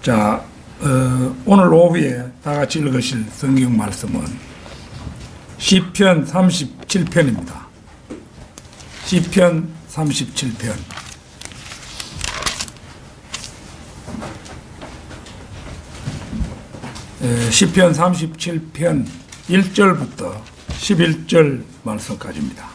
자, 오늘 오후에 다 같이 읽으실 성경 말씀은 시편 37편입니다. 시편 37편. 시편 37편 1절부터 11절 말씀까지입니다.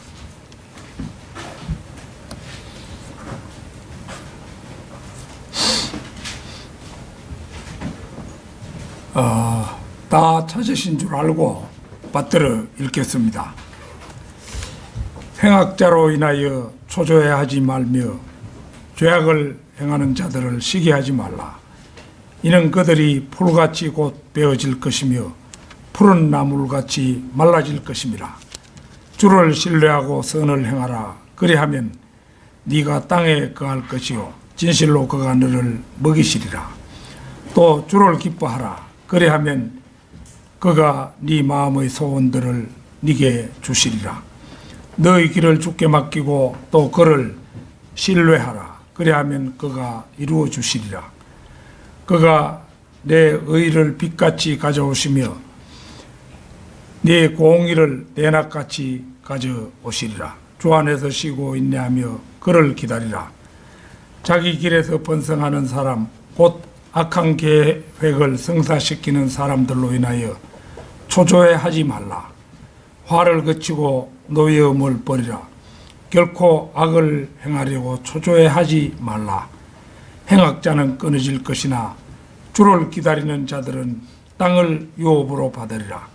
다 찾으신 줄 알고 받들어 읽겠습니다. 행악자로 인하여 초조해하지 말며 죄악을 행하는 자들을 시기하지 말라. 이는 그들이 풀같이 곧 베어질 것이며 푸른 나물같이 말라질 것임이라. 주를 신뢰하고 선을 행하라. 그리하면 네가 땅에 거할 것이요 진실로 그가 너를 먹이시리라. 또 주를 기뻐하라. 그리하면 그가 네 마음의 소원들을 네게 주시리라. 너의 길을 주께 맡기고 또 그를 신뢰하라. 그리하면 그가 이루어 주시리라. 그가 내 의를 빛같이 가져오시며 네 공의를 대낮같이 가져오시리라. 주 안에서 쉬고 인내하며 그를 기다리라. 자기 길에서 번성하는 사람 곧 악한 계획을 성사시키는 사람들로 인하여 초조해하지 말라. 화를 그치고 노여움을 버리라. 결코 악을 행하려고 초조해하지 말라. 행악자는 끊어질 것이나 주를 기다리는 자들은 땅을 유업으로 받으리라.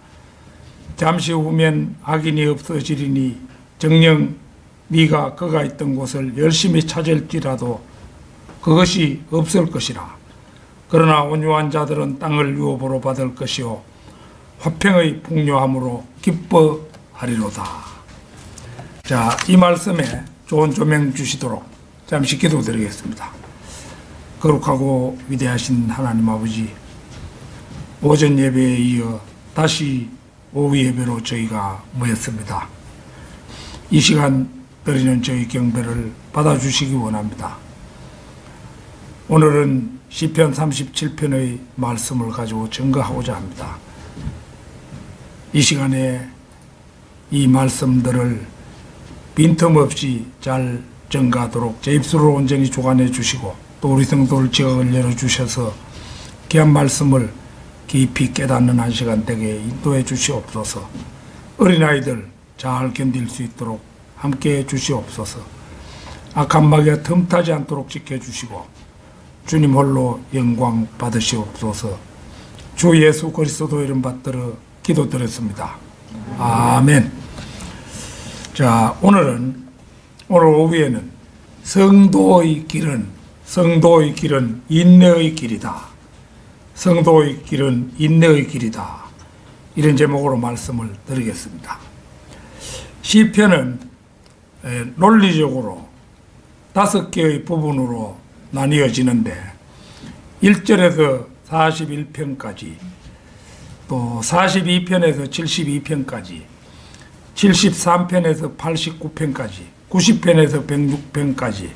잠시 후면 악인이 없어지리니 정녕 네가 그가 있던 곳을 열심히 찾을지라도 그것이 없을 것이라. 그러나 온유한 자들은 땅을 유업으로 받을 것이요 화평의 풍요함으로 기뻐하리로다. 자, 이 말씀에 좋은 조명 주시도록 잠시 기도드리겠습니다. 거룩하고 위대하신 하나님 아버지, 오전 예배에 이어 다시 오후 예배로 저희가 모였습니다. 이 시간 드리는 저희 경배를 받아주시기 원합니다. 오늘은 시편 37편의 말씀을 가지고 증거하고자 합니다. 이 시간에 이 말씀들을 빈틈없이 잘 증거하도록 제 입술을 온전히 주관해 주시고 또 우리 성도를 지각을 열어주셔서 귀한 말씀을 깊이 깨닫는 한 시간 되게 인도해 주시옵소서. 어린아이들 잘 견딜 수 있도록 함께해 주시옵소서. 악한 마귀가 틈타지 않도록 지켜주시고 주님 홀로 영광 받으시옵소서. 주 예수 그리스도 이름 받들어 기도드렸습니다. 아멘. 자, 오늘 오후에는 성도의 길은 인내의 길이다. 성도의 길은 인내의 길이다. 이런 제목으로 말씀을 드리겠습니다. 시편은 논리적으로 5개의 부분으로 나뉘어지는데 1절에서 41편까지 또 42편에서 72편까지 73편에서 89편까지 90편에서 106편까지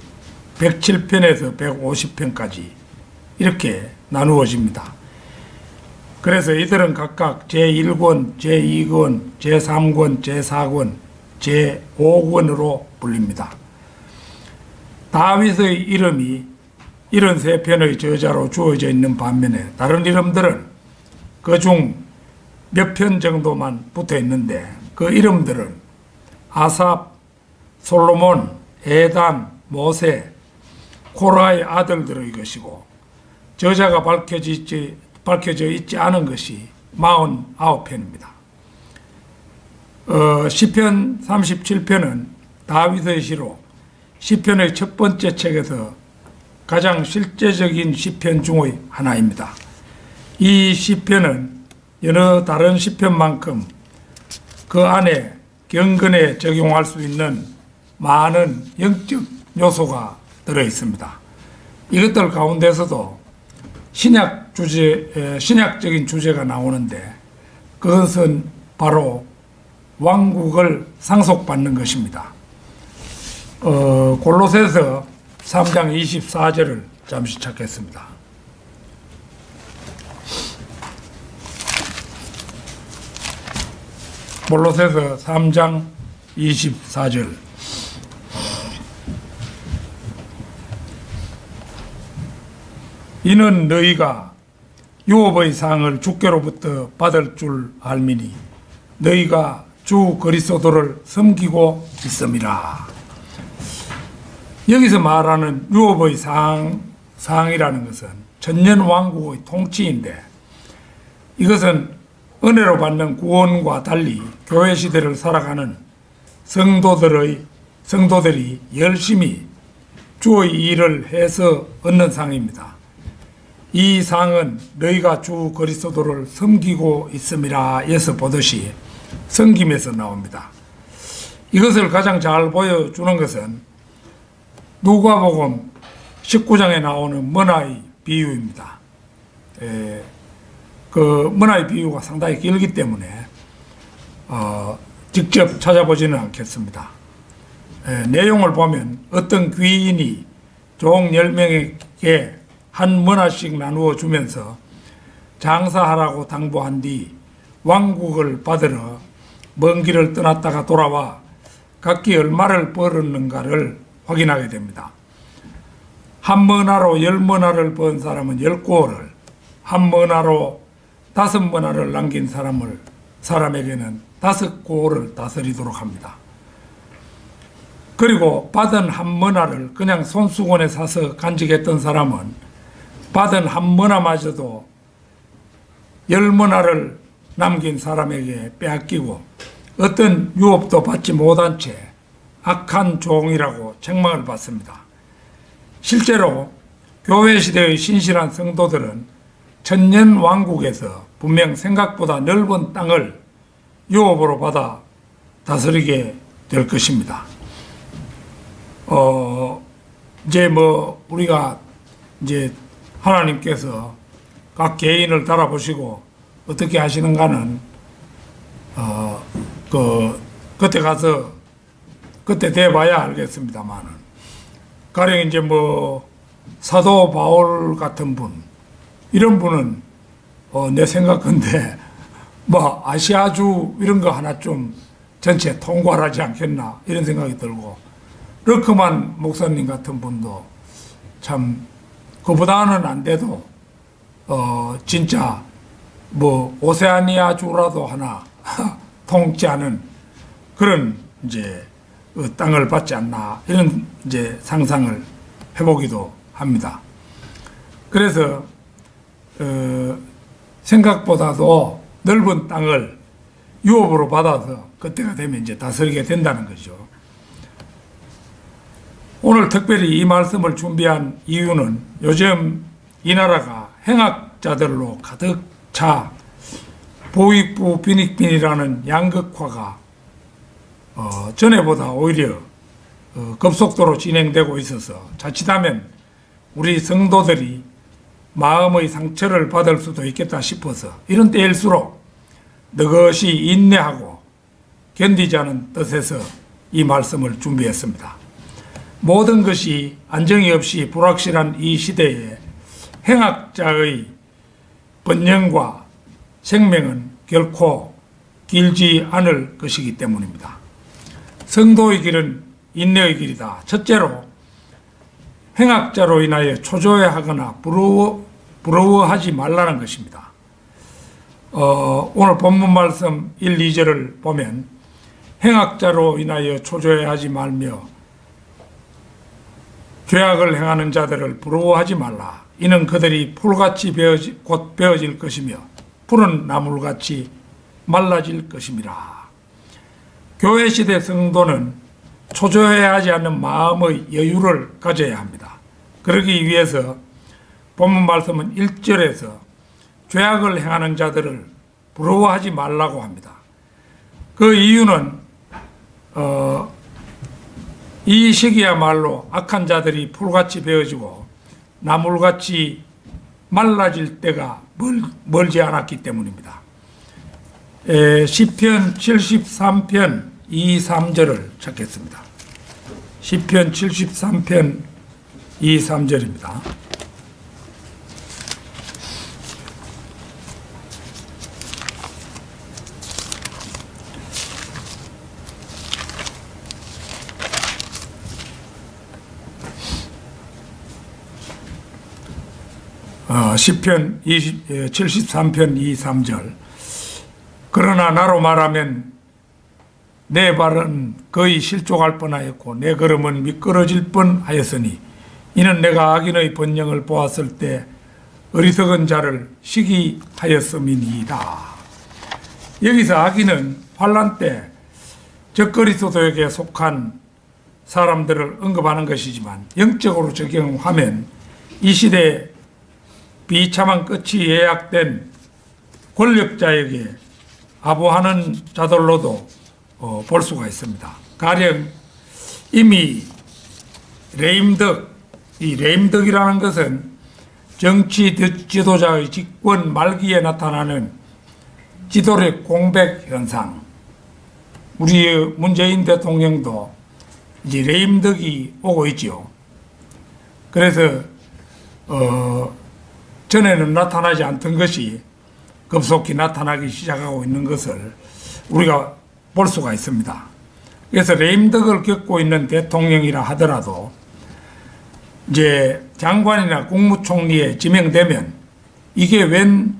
107편에서 150편까지 이렇게 나누어집니다. 그래서 이들은 각각 제1권, 제2권, 제3권, 제4권, 제5권으로 불립니다. 다윗의 이름이 73편의 저자로 주어져 있는 반면에 다른 이름들은 그중 몇 편 정도만 붙어 있는데 그 이름들은 아삽, 솔로몬, 에단, 모세, 코라의 아들들의 것이고 저자가 밝혀져 있지 않은 것이 49편입니다. 시편 37편은 다윗의 시로 시편의 첫 번째 책에서 가장 실제적인 시편 중의 하나입니다. 이 시편은 여러 다른 시편만큼 그 안에 경건에 적용할 수 있는 많은 영적 요소가 들어있습니다. 이것들 가운데서도 신약적인 주제가 나오는데 그것은 바로 왕국을 상속받는 것입니다. 골로새서 3장 24절을 잠시 찾겠습니다. 몰로새서 3장 24절. 이는 너희가 유업의 상을 주께로부터 받을 줄 알미니 너희가 주 그리스도를 섬기고 있음이라. 여기서 말하는 유업의 상이라는 것은 천년왕국의 통치인데, 이것은 은혜로 받는 구원과 달리 교회 시대를 살아가는 성도들이 열심히 주의 일을 해서 얻는 상입니다. 이 상은 너희가 주 그리스도를 섬기고 있음이라 에서 보듯이 섬김에서 나옵니다. 이것을 가장 잘 보여주는 것은 누가복음 19장에 나오는 머나의 비유입니다. 그 머나의 비유가 상당히 길기 때문에 직접 찾아보지는 않겠습니다. 내용을 보면 어떤 귀인이 종 10명에게 한 머나씩 나누어 주면서 장사하라고 당부한 뒤 왕국을 받으러 먼 길을 떠났다가 돌아와 각기 얼마를 벌었는가를 확인하게 됩니다. 한 머나로 10머나를 번 사람은 10고을을, 한 머나로 5머나를 남긴 사람에게는 5고을을 다스리도록 합니다. 그리고 받은 한 머나를 그냥 손수건에 사서 간직했던 사람은 받은 한 머나마저도 10머나를 남긴 사람에게 빼앗기고 어떤 유업도 받지 못한 채 악한 종이라고 책망을 받습니다. 실제로 교회 시대의 신실한 성도들은 천년 왕국에서 분명 생각보다 넓은 땅을 유업으로 받아 다스리게 될 것입니다. 이제 우리가 이제 하나님께서 각 개인을 달아보시고 어떻게 하시는가는 그때 가서 그때 돼봐야 알겠습니다만은, 가령 이제 사도 바울 같은 분, 이런 분은 내 생각인데 아시아주 이런 거 하나 좀 전체 통과하지 않겠나 이런 생각이 들고, 르크만 목사님 같은 분도 참 그보다는 안 돼도 진짜 오세아니아주라도 하나 통치하는 그런 이제 땅을 받지 않나 이런 이제 상상을 해보기도 합니다. 그래서 생각보다도 넓은 땅을 유업으로 받아서 그때가 되면 이제 다스리게 된다는 거죠. 오늘 특별히 이 말씀을 준비한 이유는 요즘 이 나라가 행악자들로 가득 차 부익부 빈익빈이라는 양극화가 전에보다 오히려 급속도로 진행되고 있어서 자칫하면 우리 성도들이 마음의 상처를 받을 수도 있겠다 싶어서 이런 때일수록 너것이 인내하고 견디자는 뜻에서 이 말씀을 준비했습니다. 모든 것이 안정이 없이 불확실한 이 시대에 행악자의 번영과 생명은 결코 길지 않을 것이기 때문입니다. 성도의 길은 인내의 길이다. 첫째로 행악자로 인하여 초조해하거나 부러워하지 말라는 것입니다. 오늘 본문 말씀 1, 2절을 보면 행악자로 인하여 초조해하지 말며 죄악을 행하는 자들을 부러워하지 말라. 이는 그들이 풀같이 곧 베어질 것이며 푸른 나물같이 말라질 것임이라. 교회 시대 성도는 초조해하지 않는 마음의 여유를 가져야 합니다. 그러기 위해서 본문 말씀은 1절에서 죄악을 행하는 자들을 부러워하지 말라고 합니다. 그 이유는 이 시기야말로 악한 자들이 풀같이 베어지고 나물같이 말라질 때가 멀지 않았기 때문입니다. 시편 73편 2, 3절을 찾겠습니다. 시편 73편 2, 3절입니다. 시편 73편 2, 3절. 그러나 나로 말하면 내 발은 거의 실족할 뻔하였고 내 걸음은 미끄러질 뻔하였으니 이는 내가 악인의 번영을 보았을 때 어리석은 자를 시기하였음이니이다. 여기서 악인은 환난 때 적그리스도에게 속한 사람들을 언급하는 것이지만 영적으로 적용하면 이 시대에 비참한 끝이 예약된 권력자에게 아부하는 자들로도 볼 수가 있습니다. 가령 이미 이 레임덕이라는 것은 정치 지도자의 집권 말기에 나타나는 지도력 공백 현상. 우리 문재인 대통령도 이제 레임덕이 오고 있죠. 그래서 전에는 나타나지 않던 것이 급속히 나타나기 시작하고 있는 것을 우리가 볼 수가 있습니다. 그래서 레임덕을 겪고 있는 대통령이라 하더라도 이제 장관이나 국무총리에 지명되면 이게 웬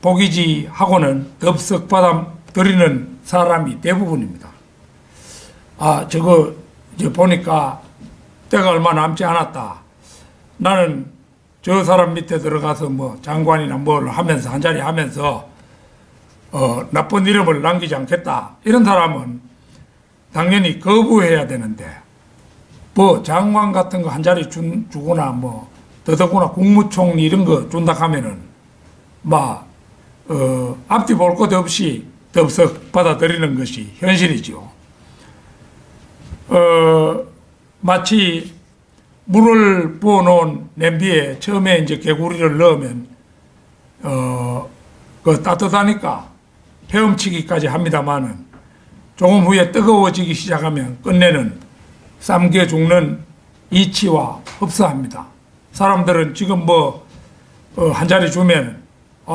복이지 하고는 덥석 받아들이는 사람이 대부분입니다. 저거 이제 보니까 때가 얼마 남지 않았다. 나는 저 사람 밑에 들어가서 뭐 장관이나 뭘 하면서 한자리 하면서 나쁜 이름을 남기지 않겠다. 이런 사람은 당연히 거부해야 되는데 뭐 장관 같은 거 한자리 주거나 뭐 더더구나 국무총리 이런 거 준다 하면은 막 앞뒤 볼 것 없이 덥석 받아들이는 것이 현실이죠. 마치 물을 부어놓은 냄비에 처음에 이제 개구리를 넣으면 그 따뜻하니까 헤엄치기까지 합니다만은 조금 후에 뜨거워지기 시작하면 끝내는 삼켜 죽는 이치와 흡사합니다. 사람들은 지금 뭐 한 자리 주면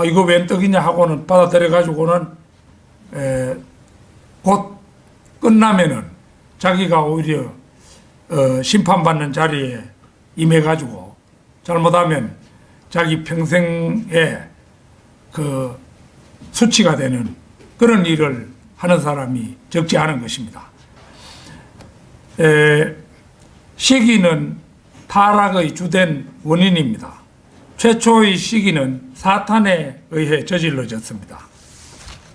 이거 웬 떡이냐 하고는 받아들여 가지고는 곧 끝나면은 자기가 오히려 심판받는 자리에 임해가지고 잘못하면 자기 평생에 그 수치가 되는 그런 일을 하는 사람이 적지 않은 것입니다. 시기는 타락의 주된 원인입니다. 최초의 시기는 사탄에 의해 저질러졌습니다.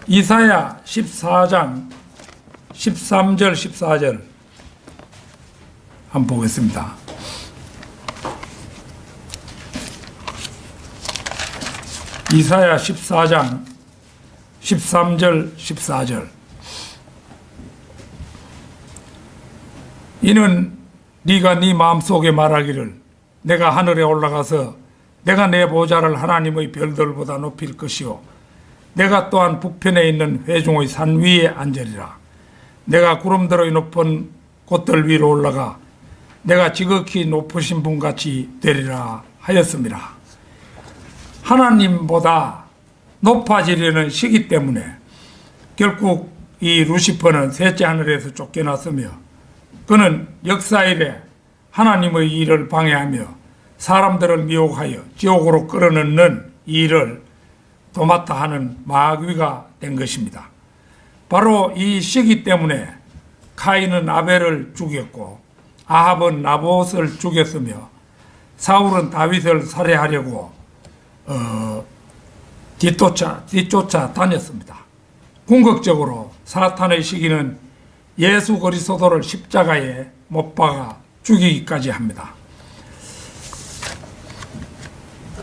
이사야 14장 13절 14절 한번 보겠습니다. 이사야 14장 13절 14절. 이는 네가 네 마음속에 말하기를 내가 하늘에 올라가서 내가 내 보좌를 하나님의 별들보다 높일 것이요 내가 또한 북편에 있는 회중의 산 위에 앉으리라. 내가 구름들의 높은 곳들 위로 올라가 내가 지극히 높으신 분같이 되리라 하였습니다. 하나님보다 높아지려는 시기 때문에 결국 이 루시퍼는 셋째 하늘에서 쫓겨났으며 그는 역사 이래 하나님의 일을 방해하며 사람들을 미혹하여 지옥으로 끌어넣는 일을 도맡아 하는 마귀가 된 것입니다. 바로 이 시기 때문에 카인은 아벨을 죽였고 아합은 나봇을 죽였으며 사울은 다윗을 살해하려고 뒤쫓아 다녔습니다. 궁극적으로 사탄의 시기는 예수 그리스도를 십자가에 못 박아 죽이기까지 합니다.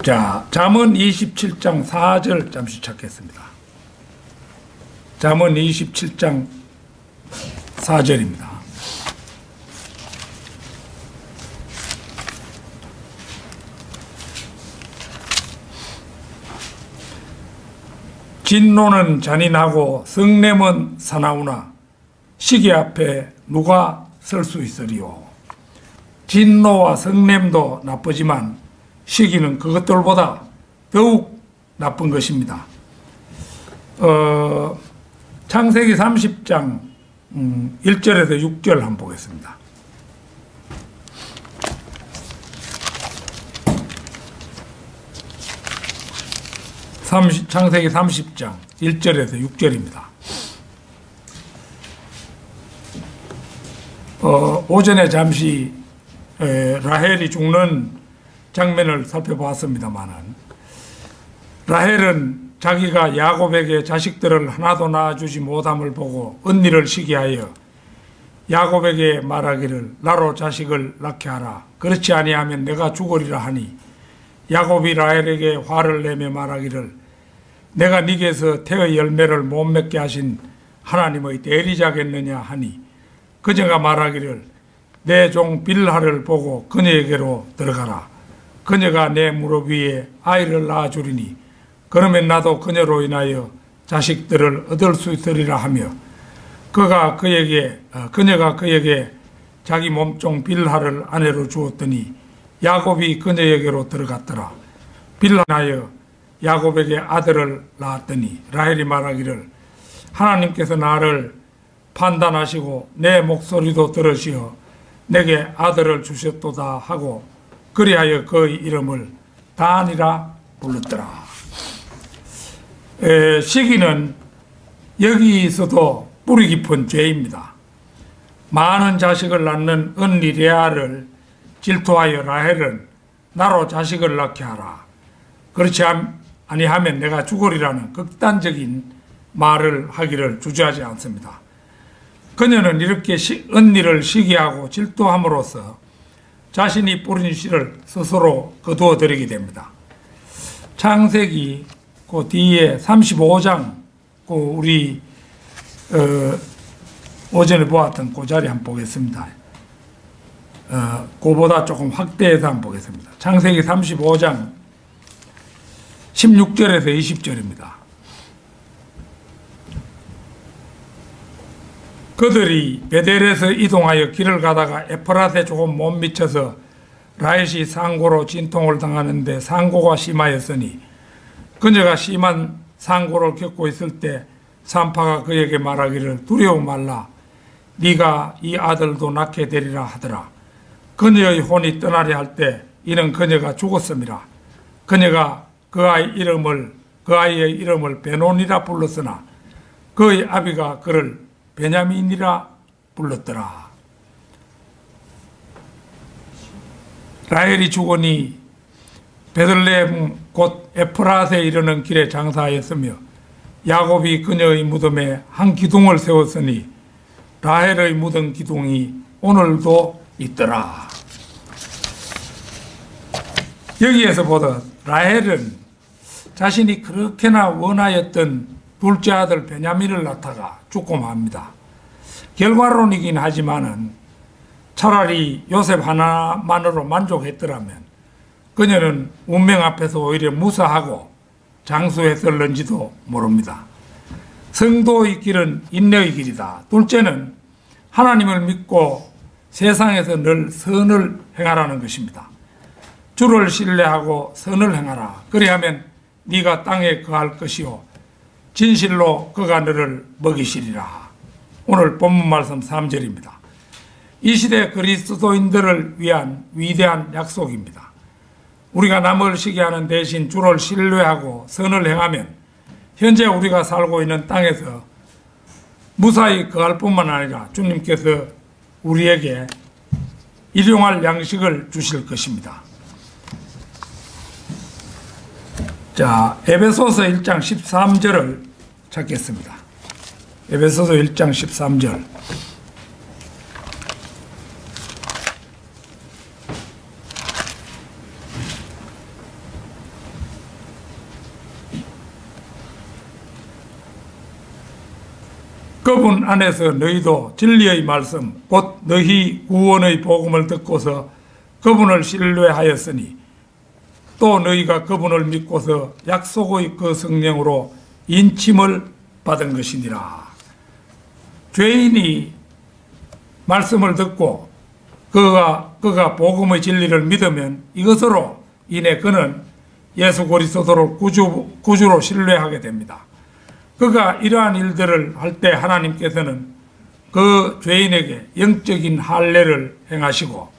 자, 잠언 27장 4절 잠시 찾겠습니다. 잠언 27장 4절입니다. 진노는 잔인하고 성냄은 사나우나 시기 앞에 누가 설 수 있으리요. 진노와 성냄도 나쁘지만 시기는 그것들보다 더욱 나쁜 것입니다. 창세기 30장 1절에서 6절 한번 보겠습니다. 창세기 30장 1절에서 6절입니다. 오전에 잠시 라헬이 죽는 장면을 살펴보았습니다만은, 라헬은 자기가 야곱에게 자식들을 하나도 낳아주지 못함을 보고 언니를 시기하여 야곱에게 말하기를 나로 자식을 낳게 하라. 그렇지 아니하면 내가 죽으리라 하니, 야곱이 라헬에게 화를 내며 말하기를 내가 네게서 태의 열매를 못 맺게 하신 하나님의 대리자겠느냐 하니, 그녀가 말하기를 내 종 빌하를 보고 그녀에게로 들어가라. 그녀가 내 무릎 위에 아이를 낳아주리니 그러면 나도 그녀로 인하여 자식들을 얻을 수 있으리라 하며, 그녀가 그에게 자기 몸종 빌하를 아내로 주었더니 야곱이 그녀에게로 들어갔더라. 빌하여 야곱에게 아들을 낳았더니 라헬이 말하기를 하나님께서 나를 판단하시고 내 목소리도 들으시어 내게 아들을 주셨도다 하고, 그리하여 그의 이름을 단이라 불렀더라. 시기는 여기서도 뿌리 깊은 죄입니다. 많은 자식을 낳는 언니 레아를 질투하여 라헬은 나로 자식을 낳게 하라. 그렇지 아니하면 내가 죽으리라는 극단적인 말을 하기를 주저하지 않습니다. 그녀는 이렇게 언니를 시기하고 질투함으로써 자신이 뿌린 씨를 스스로 거두어 들이게 됩니다. 창세기 그 뒤에 35장 우리 오전에 보았던 그 자리 한번 보겠습니다. 그보다 조금 확대해서 한번 보겠습니다. 창세기 35장 16절에서 20절입니다. 그들이 베델에서 이동하여 길을 가다가 에프랏에 조금 못 미쳐서 라헬이 상고로 진통을 당하는데 상고가 심하였으니, 그녀가 심한 상고를 겪고 있을 때 산파가 그에게 말하기를 두려워 말라. 네가 이 아들도 낳게 되리라 하더라. 그녀의 혼이 떠나려 할 때 이는 그녀가 죽었음이라. 그녀가 그 아이의 이름을 베논이라 불렀으나 그의 아비가 그를 베냐민이라 불렀더라. 라헬이 죽으니 베들레헴 곧 에프랏에 이르는 길에 장사하였으며, 야곱이 그녀의 무덤에 한 기둥을 세웠으니 라헬의 묻은 기둥이 오늘도 있더라. 여기에서 보듯 라헬은 자신이 그렇게나 원하였던 둘째 아들 베냐민을 낳다가 죽고 맙니다. 결과론이긴 하지만은 차라리 요셉 하나만으로 만족했더라면 그녀는 운명 앞에서 오히려 무사하고 장수했을는지도 모릅니다. 성도의 길은 인내의 길이다. 둘째는 하나님을 믿고 세상에서 늘 선을 행하라는 것입니다. 주를 신뢰하고 선을 행하라. 그리하면 네가 땅에 거할 것이요 진실로 그가 너를 먹이시리라. 오늘 본문 말씀 3절입니다. 이 시대 그리스도인들을 위한 위대한 약속입니다. 우리가 남을 시기하는 대신 주를 신뢰하고 선을 행하면 현재 우리가 살고 있는 땅에서 무사히 거할 뿐만 아니라 주님께서 우리에게 일용할 양식을 주실 것입니다. 자, 에베소서 1장 13절을 찾겠습니다. 에베소서 1장 13절. 그분 안에서 너희도 진리의 말씀 곧 너희 구원의 복음을 듣고서 그분을 신뢰하였으니 또 너희가 그분을 믿고서 약속의 그 성령으로 인침을 받은 것이니라. 죄인이 말씀을 듣고 그가 복음의 진리를 믿으면 이것으로 인해 그는 예수 그리스도를 구주로 신뢰하게 됩니다. 그가 이러한 일들을 할 때 하나님께서는 그 죄인에게 영적인 할례를 행하시고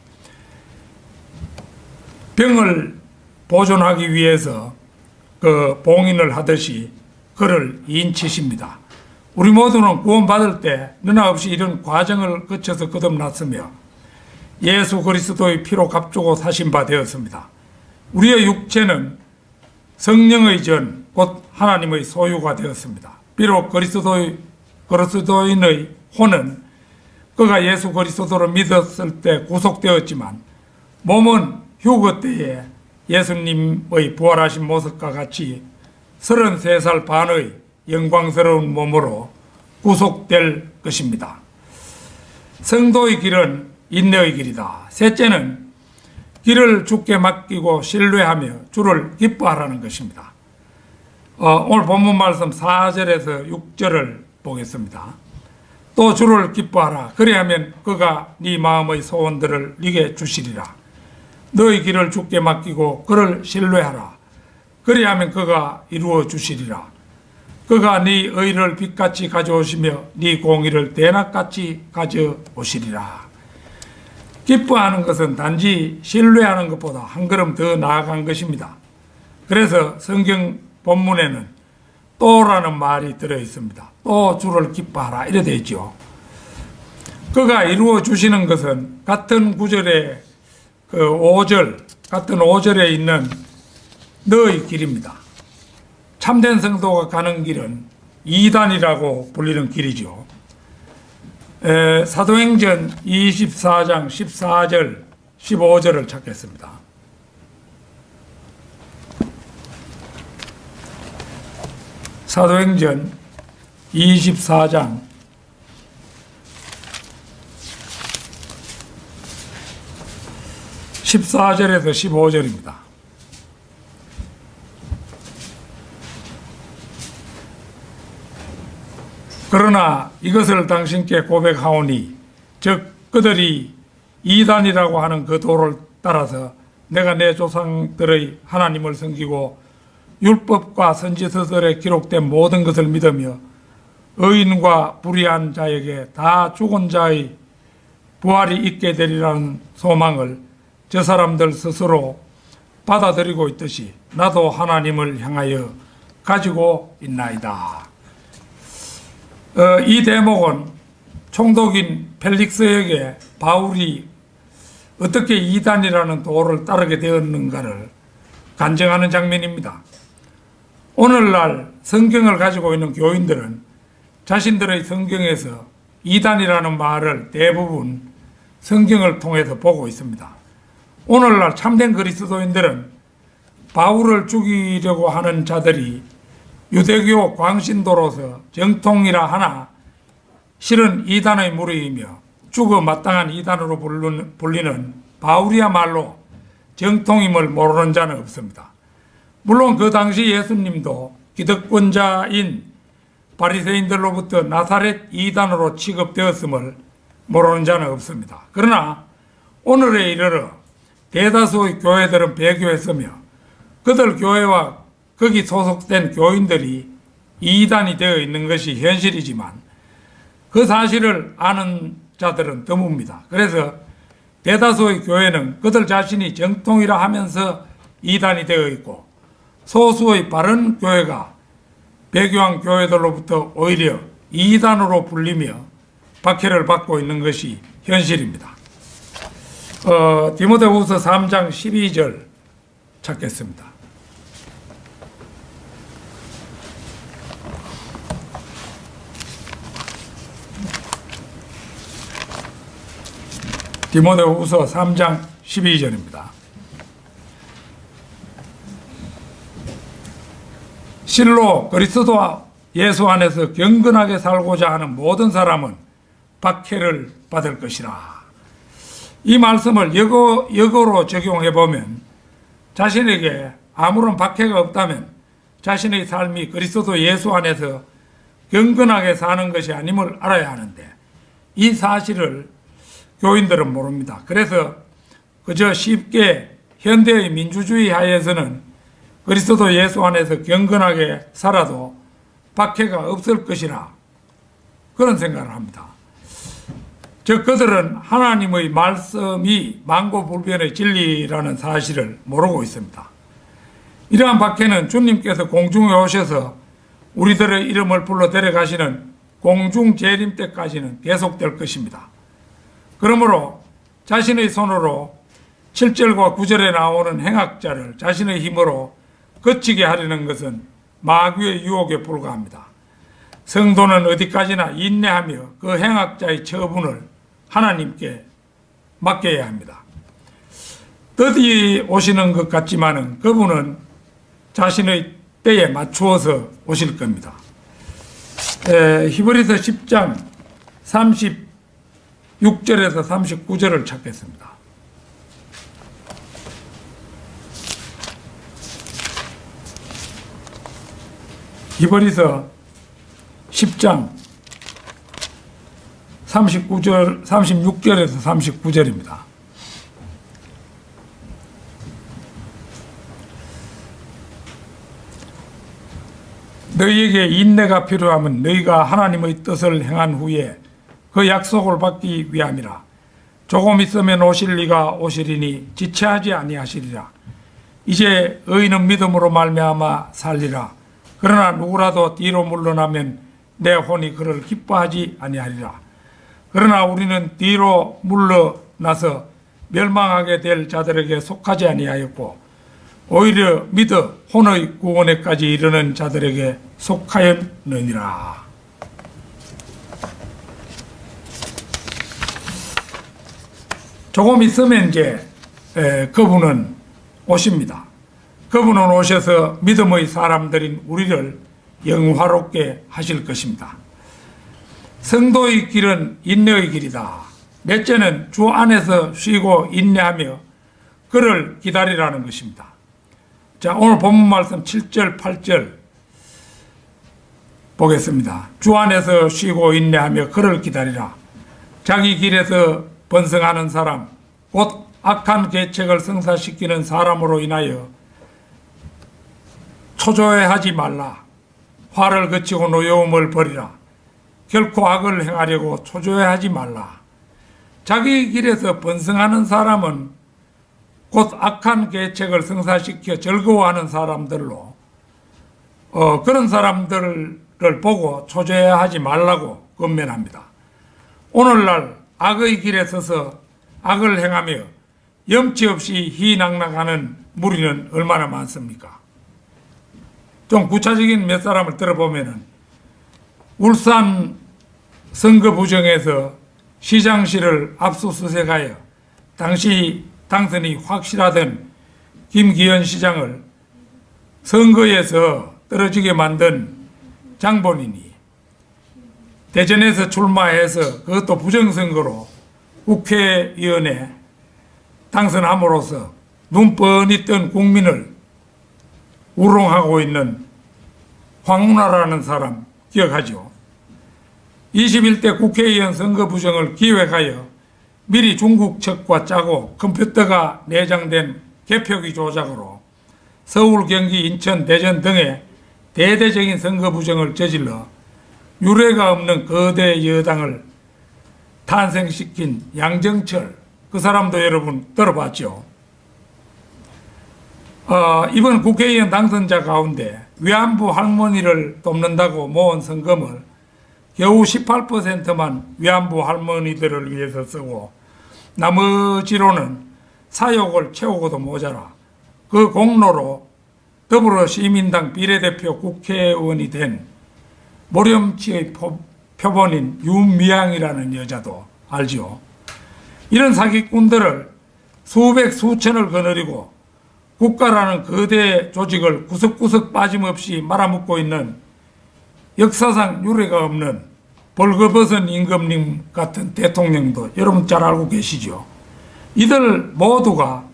병을 보존하기 위해서 그 봉인을 하듯이 그를 인치십니다. 우리 모두는 구원받을 때 너나 없이 이런 과정을 거쳐서 거듭났으며 예수 그리스도의 피로 값주고 사신 바 되었습니다. 우리의 육체는 성령의 전, 곧 하나님의 소유가 되었습니다. 비록 그리스도인의 혼은 그가 예수 그리스도를 믿었을 때 구속되었지만 몸은 휴거 때에 예수님의 부활하신 모습과 같이 33살 반의 영광스러운 몸으로 구속될 것입니다. 성도의 길은 인내의 길이다. 셋째는 길을 주께 맡기고 신뢰하며 주를 기뻐하라는 것입니다. 오늘 본문 말씀 4절에서 6절을 보겠습니다. 또 주를 기뻐하라. 그리하면 그가 네 마음의 소원들을 네게 주시리라. 너의 길을 주께 맡기고 그를 신뢰하라. 그리하면 그가 이루어 주시리라. 그가 네 의를 빛같이 가져오시며 네 공의를 대낮같이 가져오시리라. 기뻐하는 것은 단지 신뢰하는 것보다 한 걸음 더 나아간 것입니다. 그래서 성경 본문에는 또라는 말이 들어있습니다. 또 주를 기뻐하라 이래 되어 있죠. 그가 이루어 주시는 것은 같은 구절에 그 5절, 같은 5절에 있는 너의 길입니다. 참된 성도가 가는 길은 2단이라고 불리는 길이죠. 사도행전 24장 14절 15절을 찾겠습니다. 사도행전 24장 14절에서 15절입니다. 그러나 이것을 당신께 고백하오니 즉 그들이 이단이라고 하는 그 도를 따라서 내가 내 조상들의 하나님을 섬기고 율법과 선지서들에 기록된 모든 것을 믿으며 의인과 불의한 자에게 다 죽은 자의 부활이 있게 되리라는 소망을 저 사람들 스스로 받아들이고 있듯이 나도 하나님을 향하여 가지고 있나이다. 이 대목은 총독인 펠릭스에게 바울이 어떻게 이단이라는 도를 따르게 되었는가를 간증하는 장면입니다. 오늘날 성경을 가지고 있는 교인들은 자신들의 성경에서 이단이라는 말을 대부분 성경을 통해서 보고 있습니다. 오늘날 참된 그리스도인들은 바울을 죽이려고 하는 자들이 유대교 광신도로서 정통이라 하나 실은 이단의 무리이며 죽어 마땅한 이단으로 불리는 바울이야말로 정통임을 모르는 자는 없습니다. 물론 그 당시 예수님도 기득권자인 바리새인들로부터 나사렛 이단으로 취급되었음을 모르는 자는 없습니다. 그러나 오늘에 이르러 대다수의 교회들은 배교했으며 그들 교회와 거기 소속된 교인들이 이단이 되어 있는 것이 현실이지만 그 사실을 아는 자들은 드뭅니다. 그래서 대다수의 교회는 그들 자신이 정통이라 하면서 이단이 되어 있고 소수의 바른 교회가 배교한 교회들로부터 오히려 이단으로 불리며 박해를 받고 있는 것이 현실입니다. 디모데후서 3장 12절 찾겠습니다. 디모데후서 3장 12절입니다. 실로 그리스도 예수 안에서 경건하게 살고자 하는 모든 사람은 박해를 받을 것이라. 이 말씀을 역어로 적용해 보면 자신에게 아무런 박해가 없다면 자신의 삶이 그리스도 예수 안에서 경건하게 사는 것이 아님을 알아야 하는데 이 사실을 교인들은 모릅니다. 그래서 그저 쉽게 현대의 민주주의 하에서는 그리스도 예수 안에서 경건하게 살아도 박해가 없을 것이라 그런 생각을 합니다. 즉 그들은 하나님의 말씀이 만고불변의 진리라는 사실을 모르고 있습니다. 이러한 박해는 주님께서 공중에 오셔서 우리들의 이름을 불러 데려가시는 공중 재림 때까지는 계속될 것입니다. 그러므로 자신의 손으로 7절과 9절에 나오는 행악자를 자신의 힘으로 거치게 하려는 것은 마귀의 유혹에 불과합니다. 성도는 어디까지나 인내하며 그 행악자의 처분을 하나님께 맡겨야 합니다. 더디 오시는 것 같지만은 그분은 자신의 때에 맞추어서 오실 겁니다. 히브리서 10장 36절에서 39절을 찾겠습니다. 히브리서 10장 36절에서 39절입니다. 너희에게 인내가 필요하면 너희가 하나님의 뜻을 행한 후에 그 약속을 받기 위함이라. 조금 있으면 오실 이가 오시리니 지체하지 아니하시리라. 이제 의인은 믿음으로 말미암아 살리라. 그러나 누구라도 뒤로 물러나면 내 혼이 그를 기뻐하지 아니하리라. 그러나 우리는 뒤로 물러나서 멸망하게 될 자들에게 속하지 아니하였고 오히려 믿어 혼의 구원에까지 이르는 자들에게 속하였느니라. 조금 있으면 이제 그분은 오십니다. 그분은 오셔서 믿음의 사람들인 우리를 영화롭게 하실 것입니다. 성도의 길은 인내의 길이다. 넷째는 주 안에서 쉬고 인내하며 그를 기다리라는 것입니다. 자, 오늘 본문 말씀 7절, 8절 보겠습니다. 주 안에서 쉬고 인내하며 그를 기다리라. 자기 길에서 번성하는 사람, 곧 악한 계책을 성사시키는 사람으로 인하여 초조해하지 말라. 화를 그치고 노여움을 버리라. 결코 악을 행하려고 초조해하지 말라. 자기 길에서 번성하는 사람은 곧 악한 계책을 성사시켜 즐거워하는 사람들로 그런 사람들을 보고 초조해하지 말라고 권면합니다. 오늘날 악의 길에 서서 악을 행하며 염치 없이 희낙낙하는 무리는 얼마나 많습니까? 좀 구체적인 몇 사람을 들어보면은 울산 선거 부정에서 시장실을 압수수색하여 당시 당선이 확실하던 김기현 시장을 선거에서 떨어지게 만든 장본인이 대전에서 출마해서 그것도 부정선거로 국회의원에 당선함으로써 눈 뻔히 뜬 국민을 우롱하고 있는 황운하라는 사람 기억하죠? 21대 국회의원 선거 부정을 기획하여 미리 중국 측과 짜고 컴퓨터가 내장된 개표기 조작으로 서울, 경기, 인천, 대전 등의 대대적인 선거 부정을 저질러 유례가 없는 거대 여당을 탄생시킨 양정철, 그 사람도 여러분 들어봤죠? 이번 국회의원 당선자 가운데 위안부 할머니를 돕는다고 모은 성금을 겨우 18%만 위안부 할머니들을 위해서 쓰고 나머지로는 사욕을 채우고도 모자라 그 공로로 더불어시민당 비례대표 국회의원이 된 모렴치의 표본인 윤미향이라는 여자도 알죠. 이런 사기꾼들을 수백 수천을 거느리고 국가라는 거대 조직을 구석구석 빠짐없이 말아먹고 있는 역사상 유례가 없는 벌거벗은 임금님 같은 대통령도 여러분 잘 알고 계시죠. 이들 모두가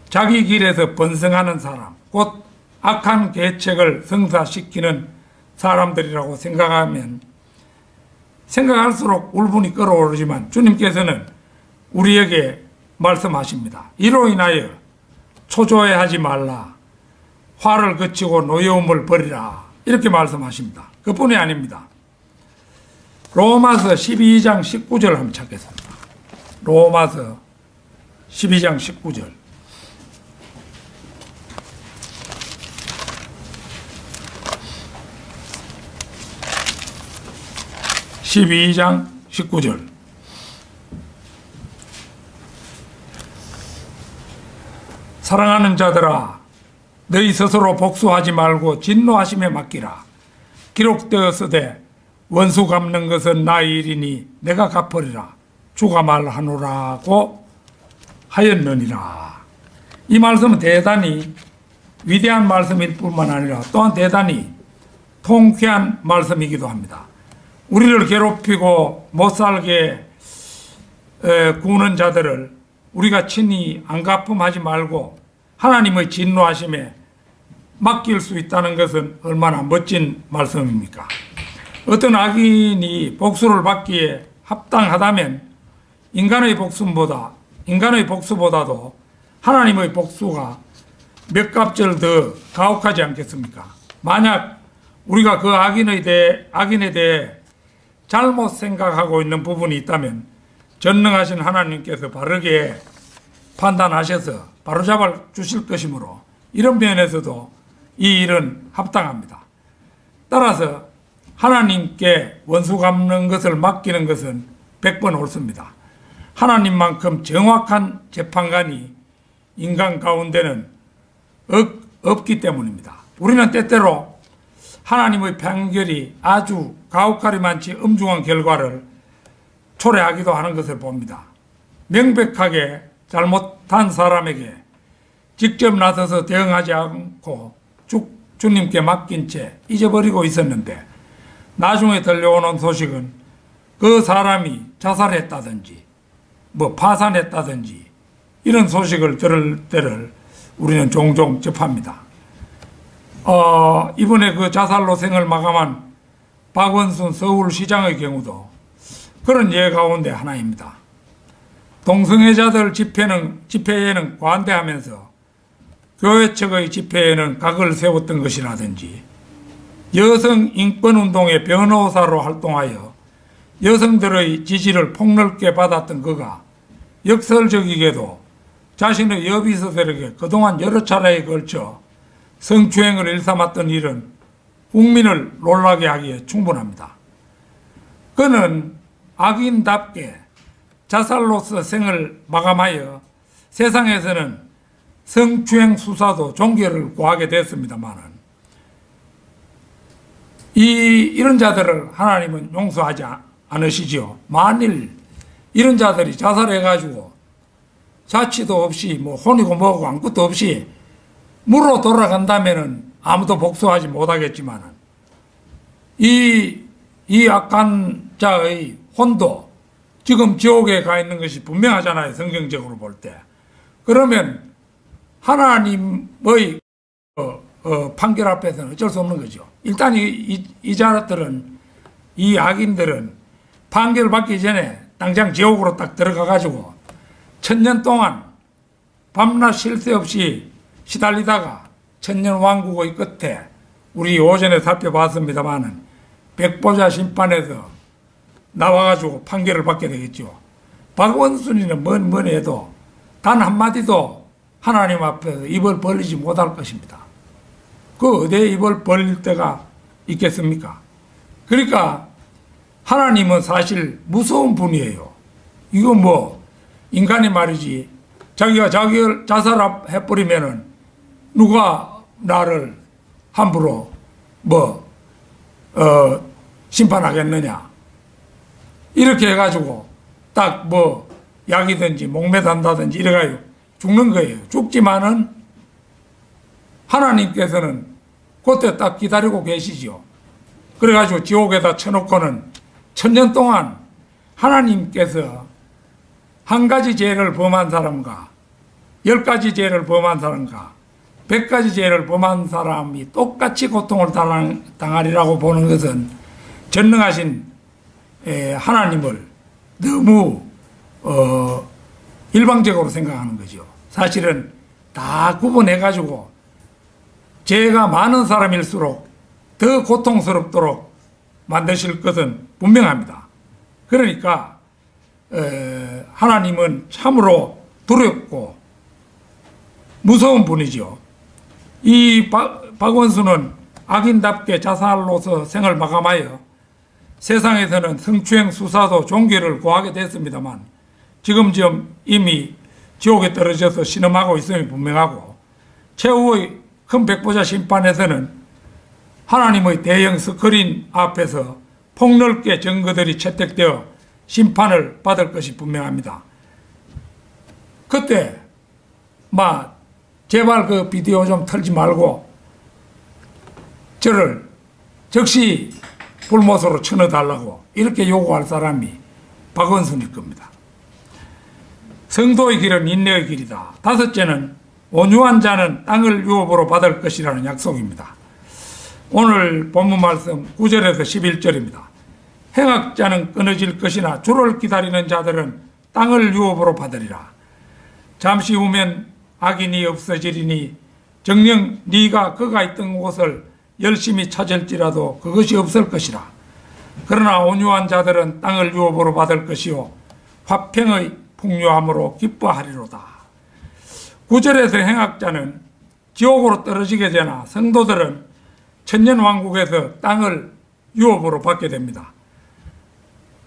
자기 길에서 번성하는 사람, 곧 악한 계책을 성사시키는 사람들이라고 생각할수록 울분이 끓어오르지만 주님께서는 우리에게 말씀하십니다. 이로 인하여 초조해하지 말라. 화를 그치고 노여움을 버리라. 이렇게 말씀하십니다. 그뿐이 아닙니다. 로마서 12장 19절 한번 찾겠습니다. 로마서 12장 19절. 12장 19절. 사랑하는 자들아, 너희 스스로 복수하지 말고 진노하심에 맡기라. 기록되었으되 원수 갚는 것은 나의 일이니 내가 갚으리라. 주가 말하노라고 하였느니라. 이 말씀은 대단히 위대한 말씀일 뿐만 아니라 또한 대단히 통쾌한 말씀이기도 합니다. 우리를 괴롭히고 못살게 구는 자들을 우리가 친히 안갚음하지 말고 하나님의 진노하심에 맡길 수 있다는 것은 얼마나 멋진 말씀입니까? 어떤 악인이 복수를 받기에 합당하다면 인간의 복수보다도 하나님의 복수가 몇 값절 더 가혹하지 않겠습니까? 만약 우리가 그 악인에 대해 잘못 생각하고 있는 부분이 있다면 전능하신 하나님께서 바르게 판단하셔서 바로잡아 주실 것이므로 이런 면에서도 이 일은 합당합니다. 따라서 하나님께 원수 갚는 것을 맡기는 것은 100번 옳습니다. 하나님만큼 정확한 재판관이 인간 가운데는 없기 때문입니다. 우리는 때때로 하나님의 판결이 아주 가혹하리만치 엄중한 결과를 초래하기도 하는 것을 봅니다. 명백하게 잘못한 사람에게 직접 나서서 대응하지 않고 주님께 맡긴 채 잊어버리고 있었는데 나중에 들려오는 소식은 그 사람이 자살했다든지 파산했다든지 이런 소식을 들을 때를 우리는 종종 접합니다. 이번에 그 자살로 생을 마감한 박원순 서울시장의 경우도 그런 예 가운데 하나입니다. 동성애자들 집회에는 관대하면서 교회 측의 집회에는 각을 세웠던 것이라든지 여성 인권운동의 변호사로 활동하여 여성들의 지지를 폭넓게 받았던 그가 역설적이게도 자신의 여비서들에게 그동안 여러 차례에 걸쳐 성추행을 일삼았던 일은 국민을 놀라게 하기에 충분합니다. 그는 악인답게 자살로서 생을 마감하여 세상에서는 성추행 수사도 종결을 구하게 됐습니다만은 이런 자들을 하나님은 용서하지 않으시지요. 만일 이런 자들이 자살해가지고 자취도 없이 혼이고 뭐고 아무것도 없이 무로 돌아간다면은 아무도 복수하지 못하겠지만은 이 악한 자의 혼도 지금 지옥에 가 있는 것이 분명하잖아요. 성경적으로 볼 때. 그러면 하나님의 판결 앞에서는 어쩔 수 없는 거죠. 일단 이 자들은, 이 악인들은 판결 받기 전에 당장 지옥으로 딱 들어가 가지고 천년 동안 밤낮 쉴 새 없이 시달리다가 천년왕국의 끝에 우리 오전에 살펴봤습니다마는 백보자 심판에서 나와가지고 판결을 받게 되겠죠. 박원순이는 뭐니 해도 단 한마디도 하나님 앞에서 입을 벌리지 못할 것입니다. 그 어디에 입을 벌릴 때가 있겠습니까? 그러니까 하나님은 사실 무서운 분이에요. 이거 인간이 말이지 자기가 자기를 자살해버리면은 누가 나를 함부로 심판하겠느냐. 이렇게 해가지고 딱 약이든지 목매단다든지 이래가지고 죽는 거예요. 죽지만은 하나님께서는 그때 딱 기다리고 계시죠. 그래가지고 지옥에다 쳐놓고는 천년 동안 하나님께서 한 가지 죄를 범한 사람과 10가지 죄를 범한 사람과 100가지 죄를 범한 사람이 똑같이 고통을 당하리라고 보는 것은 전능하신 하나님을 너무 일방적으로 생각하는 거죠. 사실은 다 구분해가지고 죄가 많은 사람일수록 더 고통스럽도록 만드실 것은 분명합니다. 그러니까 하나님은 참으로 두렵고 무서운 분이죠. 이 박원순은 악인답게 자살로서 생을 마감하여 세상에서는 성추행 수사도 종결을 구하게 됐습니다만 지금 이미 지옥에 떨어져서 신음하고 있음이 분명하고 최후의 큰 백보자 심판에서는 하나님의 대형 스크린 앞에서 폭넓게 증거들이 채택되어 심판을 받을 것이 분명합니다. 그때 제발 그 비디오 좀 틀지 말고 저를 즉시 불못으로 쳐넣어달라고 이렇게 요구할 사람이 박원순일 겁니다. 성도의 길은 인내의 길이다. 다섯째는 온유한 자는 땅을 유업으로 받을 것이라는 약속입니다. 오늘 본문 말씀 9절에서 11절입니다. 행악자는 끊어질 것이나 주를 기다리는 자들은 땅을 유업으로 받으리라. 잠시 후면 악인이 없어지리니 정녕 네가 그가 있던 곳을 열심히 찾을지라도 그것이 없을 것이라. 그러나 온유한 자들은 땅을 유업으로 받을 것이요 화평의 풍요함으로 기뻐하리로다. 9절에서 행악자는 지옥으로 떨어지게 되나 성도들은 천년왕국에서 땅을 유업으로 받게 됩니다.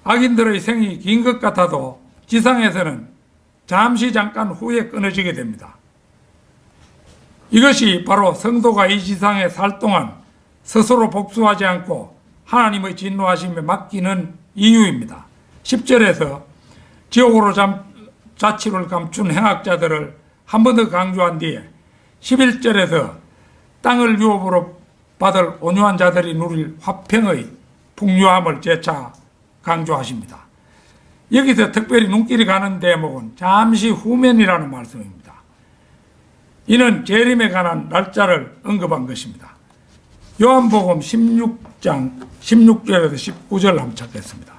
악인들의 생이 긴 것 같아도 지상에서는 잠깐 후에 끊어지게 됩니다. 이것이 바로 성도가 이 지상에 살 동안 스스로 복수하지 않고 하나님의 진노하심에 맡기는 이유입니다. 10절에서 지옥으로 자취를 감춘 행악자들을 한 번 더 강조한 뒤에 11절에서 땅을 유업으로 받을 온유한 자들이 누릴 화평의 풍요함을 재차 강조하십니다. 여기서 특별히 눈길이 가는 대목은 잠시 후면이라는 말씀입니다. 이는 재림에 관한 날짜를 언급한 것입니다. 요한복음 16장 16절에서 19절 한번 찾겠습니다.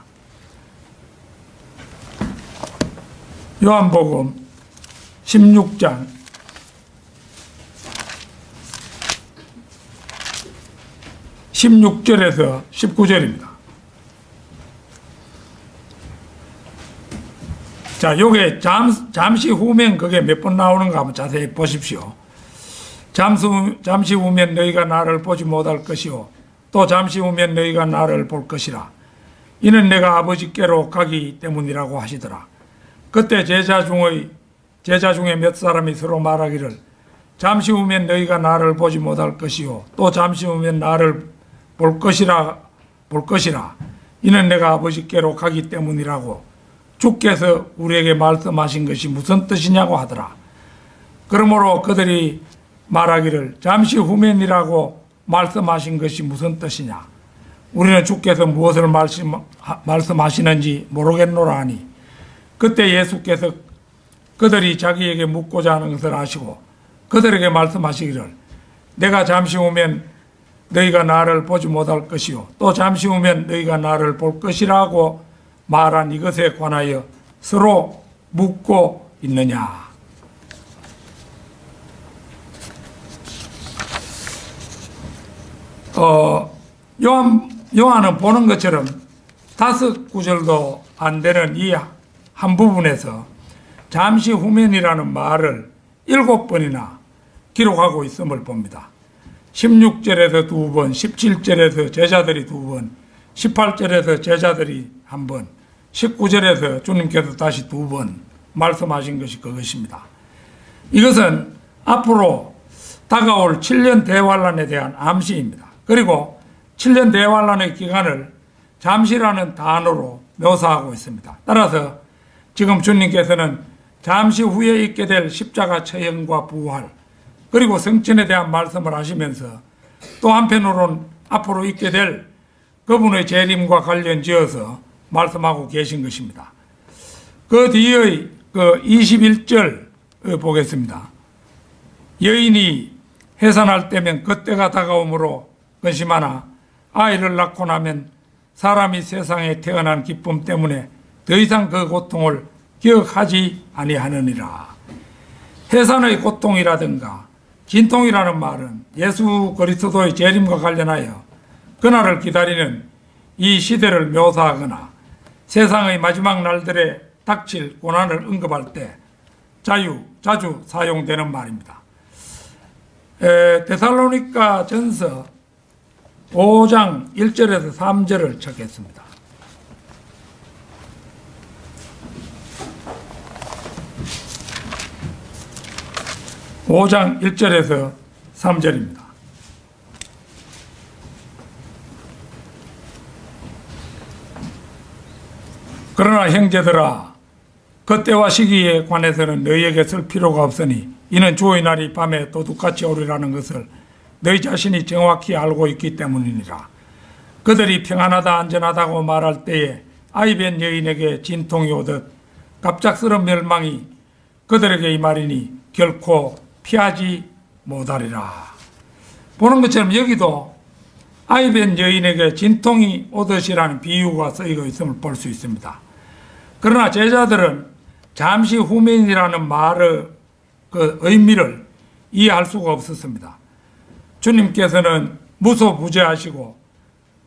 요한복음 16장 16절에서 19절입니다. 자, 요게 잠시 후면 그게 몇 번 나오는가 한번 자세히 보십시오. 잠시 후면 너희가 나를 보지 못할 것이요 또 잠시 후면 너희가 나를 볼 것이라. 이는 내가 아버지께로 가기 때문이라고 하시더라. 그때 제자 중에 몇 사람이 서로 말하기를 잠시 후면 너희가 나를 보지 못할 것이요 또 잠시 후면 나를 볼 것이라. 이는 내가 아버지께로 가기 때문이라고 주께서 우리에게 말씀하신 것이 무슨 뜻이냐고 하더라. 그러므로 그들이 말하기를 잠시 후면이라고 말씀하신 것이 무슨 뜻이냐. 우리는 주께서 무엇을 말씀하시는지 모르겠노라 하니 그때 예수께서 그들이 자기에게 묻고자 하는 것을 아시고 그들에게 말씀하시기를 내가 잠시 후면 너희가 나를 보지 못할 것이요 또 잠시 후면 너희가 나를 볼 것이라고 말한 이것에 관하여 서로 묻고 있느냐. 요한은 보는 것처럼 5구절도 안 되는 이 한 부분에서 잠시 후면이라는 말을 7번이나 기록하고 있음을 봅니다. 16절에서 2번, 17절에서 제자들이 2번, 18절에서 제자들이 1번, 19절에서 주님께서 다시 2번 말씀하신 것이 그것입니다. 이것은 앞으로 다가올 7년 대환란에 대한 암시입니다. 그리고 7년 대환란의 기간을 잠시라는 단어로 묘사하고 있습니다. 따라서 지금 주님께서는 잠시 후에 있게 될 십자가 처형과 부활 그리고 성천에 대한 말씀을 하시면서 또 한편으로는 앞으로 있게 될 그분의 재림과 관련지어서 말씀하고 계신 것입니다. 그 뒤의 그 21절 보겠습니다. 여인이 해산할 때면 그때가 다가오므로 근심하나 아이를 낳고 나면 사람이 세상에 태어난 기쁨 때문에 더 이상 그 고통을 기억하지 아니하느니라. 해산의 고통이라든가 진통이라는 말은 예수 그리스도의 재림과 관련하여 그날을 기다리는 이 시대를 묘사하거나 세상의 마지막 날들에 닥칠 고난을 언급할 때 자주 사용되는 말입니다. 데살로니가 전서 5장 1절에서 3절을 찾겠습니다. 5장 1절에서 3절입니다. 그러나 형제들아, 그때와 시기에 관해서는 너희에게 쓸 필요가 없으니 이는 주의 날이 밤에 도둑같이 오리라는 것을 너희 자신이 정확히 알고 있기 때문이니라. 그들이 평안하다 안전하다고 말할 때에 아이벤 여인에게 진통이 오듯 갑작스런 멸망이 그들에게 임하리니 결코 피하지 못하리라. 보는 것처럼 여기도 아이벤 여인에게 진통이 오듯이라는 비유가 쓰이고 있음을 볼 수 있습니다. 그러나 제자들은 잠시 후면이라는 말의 그 의미를 이해할 수가 없었습니다. 주님께서는 무소부재하시고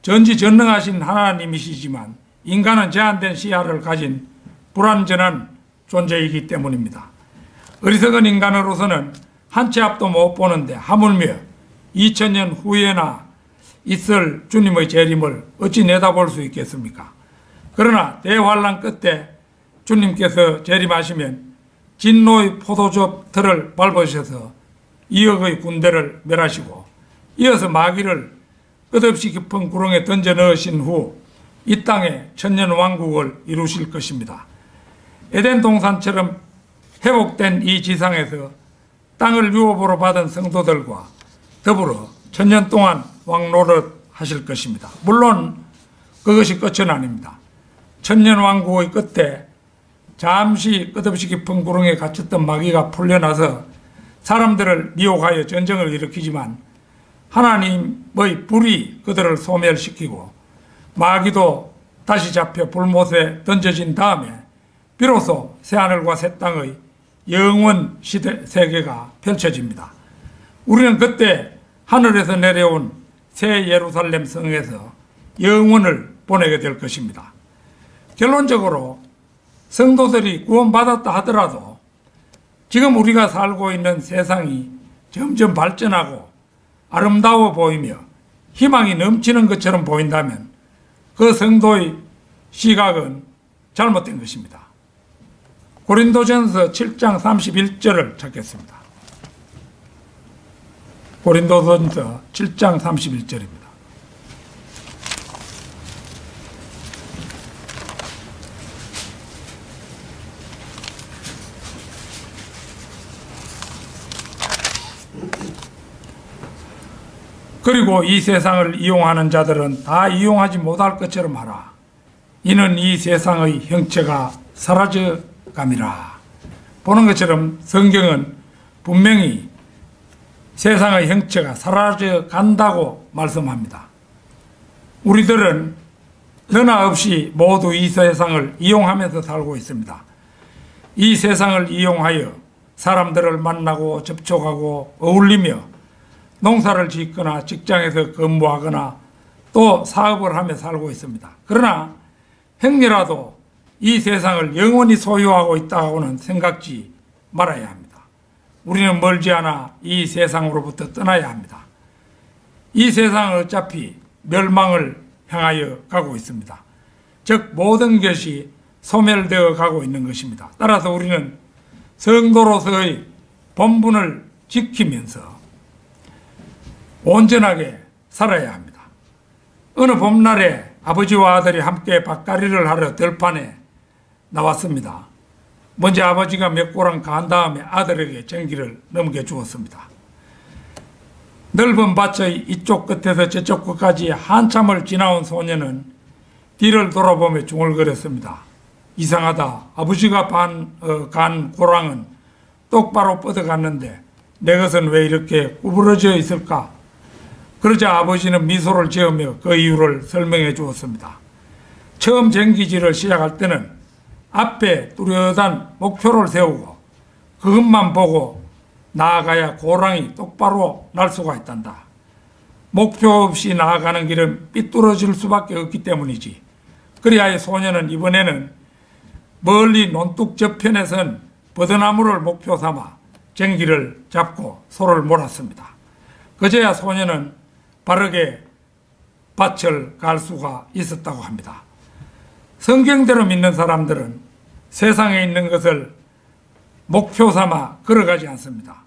전지전능하신 하나님이시지만 인간은 제한된 시야를 가진 불완전한 존재이기 때문입니다. 어리석은 인간으로서는 한 치 앞도 못 보는데 하물며 2000년 후에나 있을 주님의 재림을 어찌 내다볼 수 있겠습니까? 그러나 대환란 끝에 주님께서 재림하시면 진노의 포도즙 틀을 밟으셔서 2억의 군대를 멸하시고 이어서 마귀를 끝없이 깊은 구렁에 던져 넣으신 후 이 땅에 천년왕국을 이루실 것입니다. 에덴 동산처럼 회복된 이 지상에서 땅을 유업으로 받은 성도들과 더불어 천년 동안 왕노릇 하실 것입니다. 물론 그것이 끝은 아닙니다. 천년왕국의 끝에 잠시 끝없이 깊은 구렁에 갇혔던 마귀가 풀려나서 사람들을 미혹하여 전쟁을 일으키지만 하나님의 불이 그들을 소멸시키고 마귀도 다시 잡혀 불못에 던져진 다음에 비로소 새하늘과 새 땅의 영원 시대 세계가 펼쳐집니다. 우리는 그때 하늘에서 내려온 새 예루살렘 성에서 영원을 보내게 될 것입니다. 결론적으로 성도들이 구원받았다 하더라도 지금 우리가 살고 있는 세상이 점점 발전하고 아름다워 보이며 희망이 넘치는 것처럼 보인다면 그 성도의 시각은 잘못된 것입니다. 고린도전서 7장 31절을 찾겠습니다. 고린도전서 7장 31절입니다. 그리고 이 세상을 이용하는 자들은 다 이용하지 못할 것처럼 하라. 이는 이 세상의 형체가 사라져감이라. 보는 것처럼 성경은 분명히 세상의 형체가 사라져간다고 말씀합니다. 우리들은 너나 없이 모두 이 세상을 이용하면서 살고 있습니다. 이 세상을 이용하여 사람들을 만나고 접촉하고 어울리며 농사를 짓거나 직장에서 근무하거나 또 사업을 하며 살고 있습니다. 그러나 행여라도 이 세상을 영원히 소유하고 있다고는 생각지 말아야 합니다. 우리는 멀지 않아 이 세상으로부터 떠나야 합니다. 이 세상은 어차피 멸망을 향하여 가고 있습니다. 즉 모든 것이 소멸되어 가고 있는 것입니다. 따라서 우리는 성도로서의 본분을 지키면서 온전하게 살아야 합니다. 어느 봄날에 아버지와 아들이 함께 밭갈이를 하러 들판에 나왔습니다. 먼저 아버지가 몇 고랑 간 다음에 아들에게 전기를 넘겨주었습니다. 넓은 밭의 이쪽 끝에서 저쪽 끝까지 한참을 지나온 소녀는 뒤를 돌아보며 중얼거렸습니다. 이상하다. 아버지가 간 고랑은 똑바로 뻗어갔는데 내 것은 왜 이렇게 구부러져 있을까? 그러자 아버지는 미소를 지으며 그 이유를 설명해 주었습니다. 처음 전기질을 시작할 때는 앞에 뚜렷한 목표를 세우고 그것만 보고 나아가야 고랑이 똑바로 날 수가 있단다. 목표 없이 나아가는 길은 삐뚤어질 수밖에 없기 때문이지. 그리하여 소녀는 이번에는 멀리 논둑 저편에 선 버드나무를 목표 삼아 전기를 잡고 소를 몰았습니다. 그제야 소녀는 바르게 밭을 갈 수가 있었다고 합니다. 성경대로 믿는 사람들은 세상에 있는 것을 목표 삼아 걸어가지 않습니다.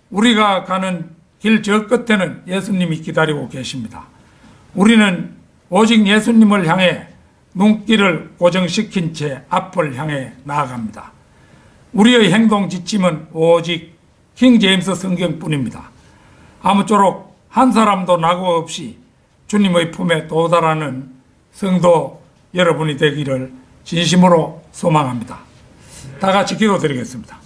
우리가 가는 길 저 끝에는 예수님이 기다리고 계십니다. 우리는 오직 예수님을 향해 눈길을 고정시킨 채 앞을 향해 나아갑니다. 우리의 행동 지침은 오직 킹 제임스 성경뿐입니다. 아무쪼록 한 사람도 낙오 없이 주님의 품에 도달하는 성도 여러분이 되기를 진심으로 소망합니다. 다 같이 기도드리겠습니다.